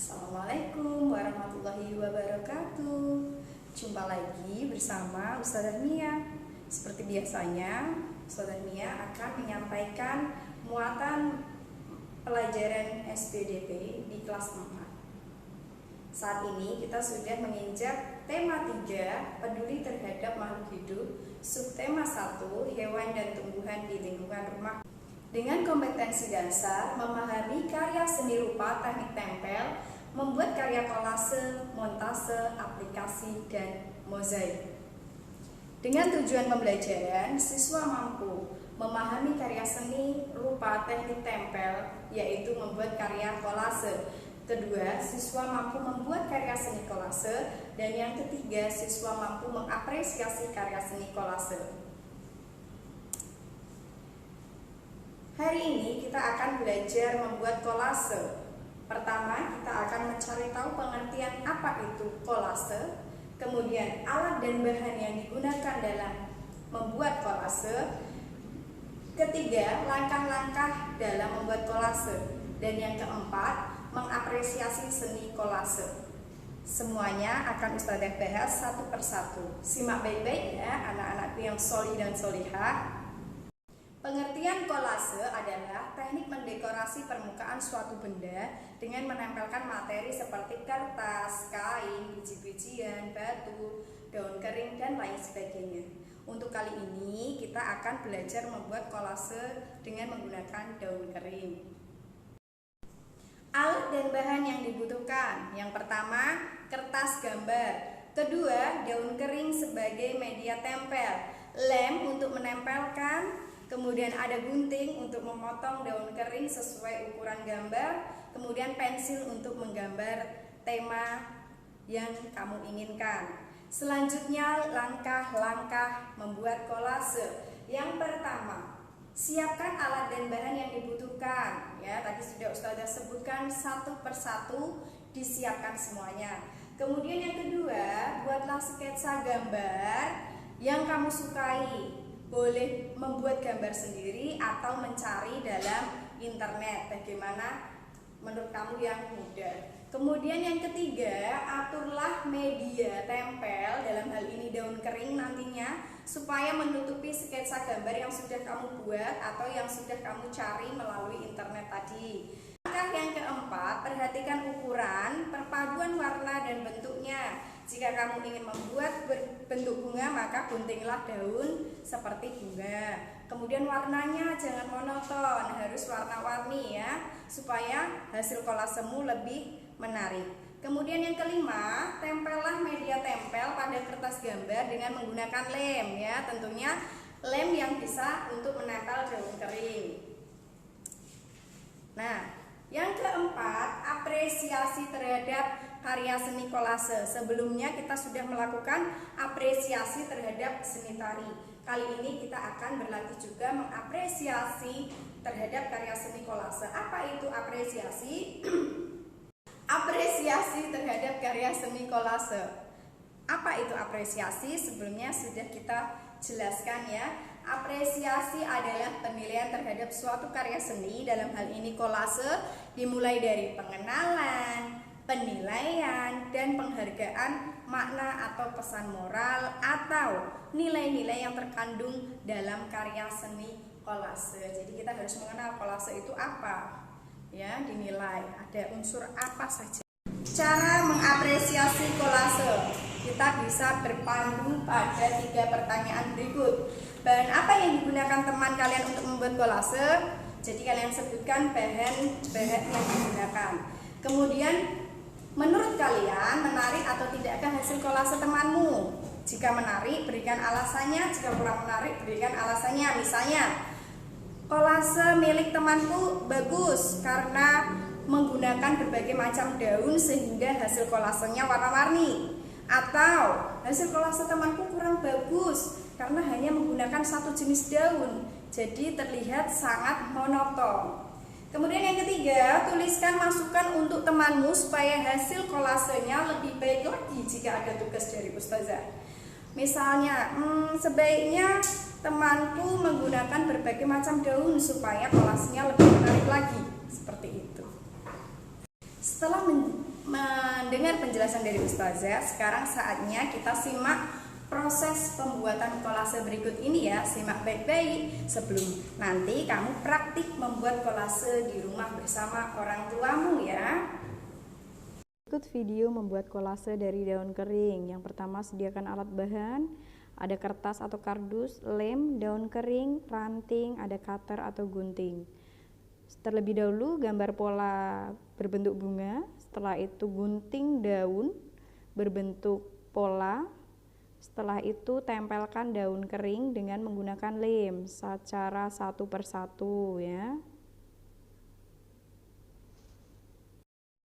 Assalamualaikum warahmatullahi wabarakatuh. Jumpa lagi bersama Ustazah Mia. Seperti biasanya, Ustazah Mia akan menyampaikan muatan pelajaran SPDP di kelas 4. Saat ini kita sudah menginjak tema 3, peduli terhadap makhluk hidup, subtema 1, hewan dan tumbuhan di lingkungan rumah. Dengan kompetensi dasar, memahami karya seni rupa, teknik tempel, membuat karya kolase, montase, aplikasi, dan mozaik. Dengan tujuan pembelajaran, siswa mampu memahami karya seni rupa, teknik tempel, yaitu membuat karya kolase. Kedua, siswa mampu membuat karya seni kolase. Dan yang ketiga, siswa mampu mengapresiasi karya seni kolase. Hari ini kita akan belajar membuat kolase. Pertama, kita akan mencari tahu pengertian apa itu kolase, kemudian alat dan bahan yang digunakan dalam membuat kolase. Ketiga, langkah-langkah dalam membuat kolase. Dan yang keempat, mengapresiasi seni kolase. Semuanya akan Ustazah bahas satu persatu. Simak baik-baik ya anak-anakku yang solih dan solihah. Pengertian kolase adalah teknik mendekorasi permukaan suatu benda dengan menempelkan materi seperti kertas, kain, biji-bijian, batu, daun kering, dan lain sebagainya. Untuk kali ini kita akan belajar membuat kolase dengan menggunakan daun kering. Alat dan bahan yang dibutuhkan. Yang pertama, kertas gambar. Kedua, daun kering sebagai media tempel. Lem untuk menempelkan. Kemudian ada gunting untuk memotong daun kering sesuai ukuran gambar. Kemudian pensil untuk menggambar tema yang kamu inginkan. Selanjutnya langkah-langkah membuat kolase. Yang pertama, siapkan alat dan bahan yang dibutuhkan. Ya, tadi sudah Ustazah sebutkan satu persatu, disiapkan semuanya. Kemudian yang kedua, buatlah sketsa gambar yang kamu sukai. Boleh membuat gambar sendiri atau mencari dalam internet bagaimana menurut kamu yang mudah. Kemudian yang ketiga, aturlah media tempel, dalam hal ini daun kering nantinya, supaya menutupi sketsa gambar yang sudah kamu buat atau yang sudah kamu cari melalui internet tadi. Langkah yang keempat, perhatikan ukuran, perpaduan warna dan bentuknya. Jika kamu ingin membuat bentuk bunga, maka guntinglah daun seperti bunga. Kemudian warnanya jangan monoton, harus warna-warni ya, supaya hasil kolasemu lebih menarik. Kemudian yang kelima, tempellah media tempel pada kertas gambar dengan menggunakan lem ya, tentunya lem yang bisa untuk menempel daun kering. Nah, yang keempat, apresiasi terhadap karya seni kolase. Sebelumnya kita sudah melakukan apresiasi terhadap seni tari. Kali ini kita akan berlatih juga mengapresiasi terhadap karya seni kolase. Apa itu apresiasi? Apresiasi terhadap karya seni kolase. Apa itu apresiasi? Sebelumnya sudah kita jelaskan ya. Apresiasi adalah penilaian terhadap suatu karya seni, dalam hal ini kolase, dimulai dari pengenalan, penilaian, dan penghargaan makna atau pesan moral atau nilai-nilai yang terkandung dalam karya seni kolase. Jadi kita harus mengenal kolase itu apa ya, dinilai ada unsur apa saja. Cara mengapresiasi kolase, kita bisa berpandu pada 3 pertanyaan berikut. Bahan apa yang digunakan teman kalian untuk membuat kolase? Jadi kalian sebutkan bahan-bahan yang digunakan. Kemudian, menurut kalian menarik atau tidakkah hasil kolase temanmu? Jika menarik, berikan alasannya. Jika kurang menarik, berikan alasannya. Misalnya, kolase milik temanku bagus karena menggunakan berbagai macam daun sehingga hasil kolasenya warna-warni. Atau hasil kolase temanku kurang bagus karena hanya menggunakan satu jenis daun, jadi terlihat sangat monoton. Kemudian yang ketiga, tuliskan masukan untuk temanmu supaya hasil kolasenya lebih baik lagi jika ada tugas dari Ustazah. Misalnya, sebaiknya temanku menggunakan berbagai macam daun supaya kolasenya lebih menarik lagi. Seperti itu. Setelah mendengar penjelasan dari Ustazah, sekarang saatnya kita simak proses pembuatan kolase berikut ini ya. Simak baik-baik sebelum nanti kamu praktik membuat kolase di rumah bersama orang tuamu ya. Ikut video membuat kolase dari daun kering. Yang pertama, sediakan alat bahan. Ada kertas atau kardus, lem, daun kering, ranting, ada cutter atau gunting. Terlebih dahulu gambar pola berbentuk bunga, setelah itu gunting daun berbentuk pola, setelah itu tempelkan daun kering dengan menggunakan lem secara satu persatu ya.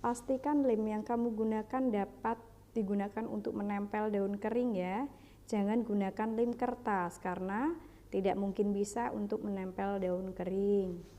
Pastikan lem yang kamu gunakan dapat digunakan untuk menempel daun kering ya. Jangan gunakan lem kertas karena tidak mungkin bisa untuk menempel daun kering.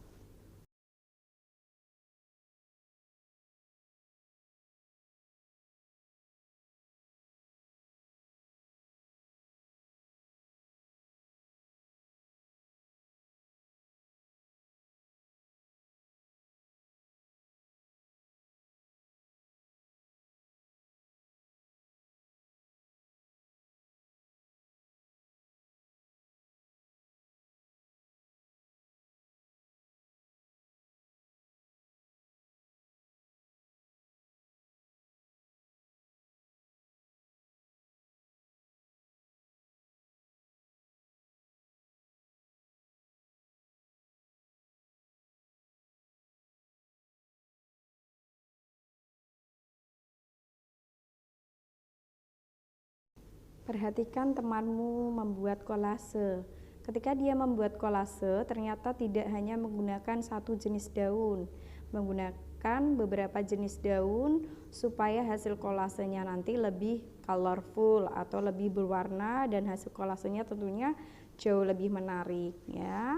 Perhatikan temanmu membuat kolase. Ketika dia membuat kolase, ternyata tidak hanya menggunakan satu jenis daun, menggunakan beberapa jenis daun supaya hasil kolasenya nanti lebih colorful atau lebih berwarna dan hasil kolasenya tentunya jauh lebih menarik ya.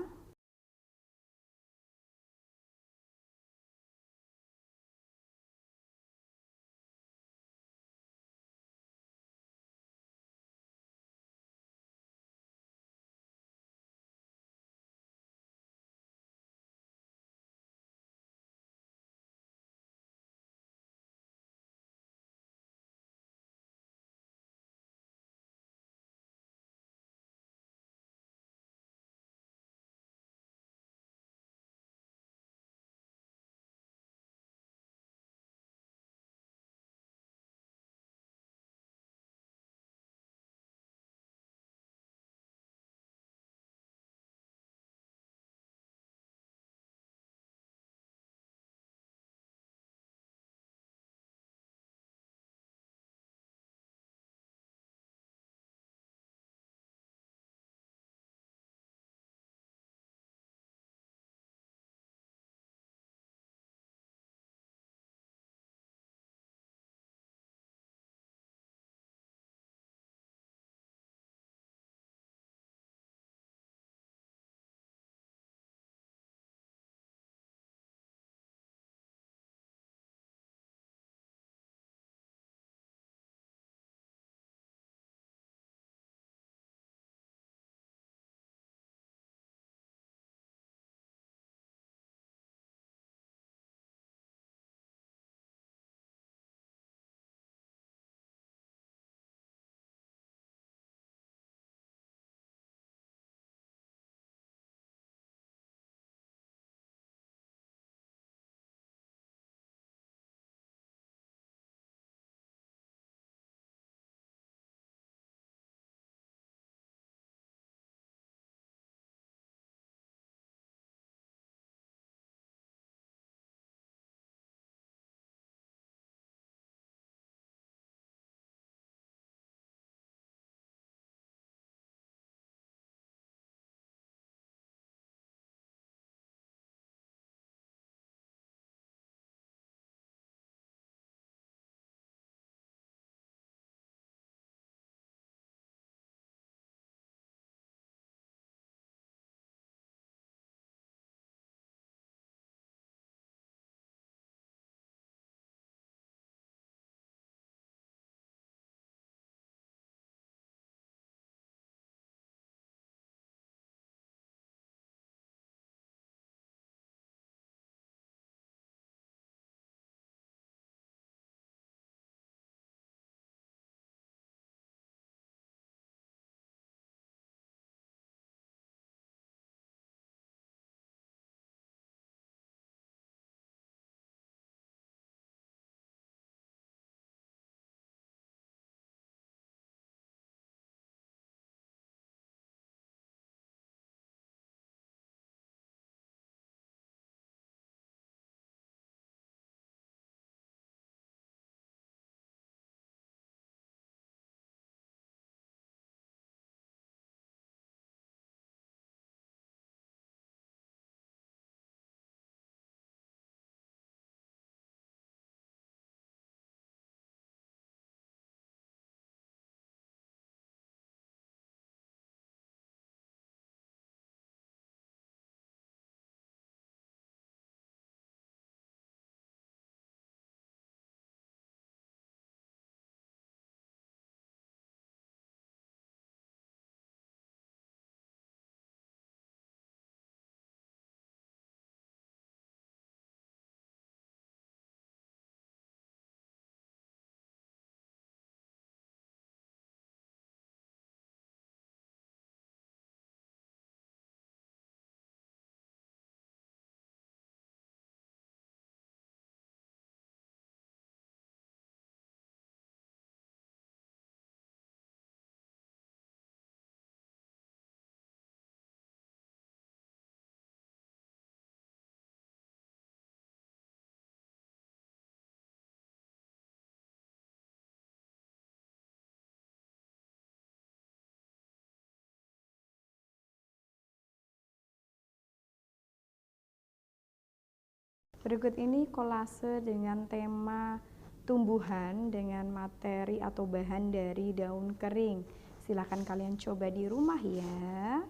Berikut ini kolase dengan tema tumbuhan dengan materi atau bahan dari daun kering. Silahkan kalian coba di rumah ya.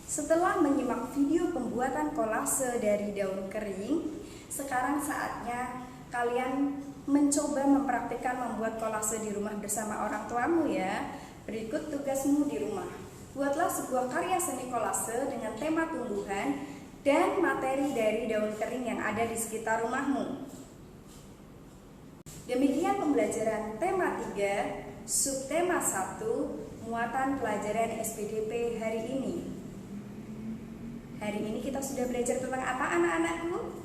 Setelah menyimak video pembuatan kolase dari daun kering, sekarang saatnya kalian mencoba mempraktikkan membuat kolase di rumah bersama orang tuamu ya. Berikut tugasmu di rumah. Buatlah sebuah karya seni kolase dengan tema tumbuhan dan materi dari daun kering yang ada di sekitar rumahmu. Demikian pembelajaran tema 3, subtema 1, muatan pelajaran SPDP hari ini. Hari ini kita sudah belajar tentang apa anak-anakku?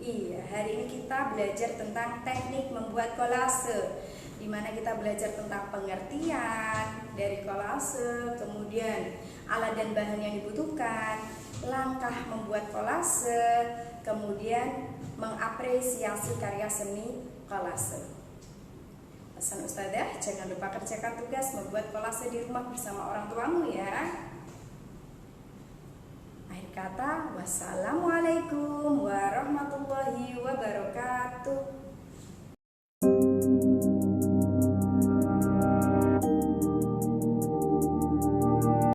Iya, hari ini kita belajar tentang teknik membuat kolase, di mana kita belajar tentang pengertian dari kolase, kemudian alat dan bahan yang dibutuhkan, langkah membuat kolase, kemudian mengapresiasi karya seni kolase. Pesan Ustadzah, jangan lupa kerjakan tugas membuat kolase di rumah bersama orang tuamu ya. Akhir kata, wassalamualaikum warahmatullahi wabarakatuh.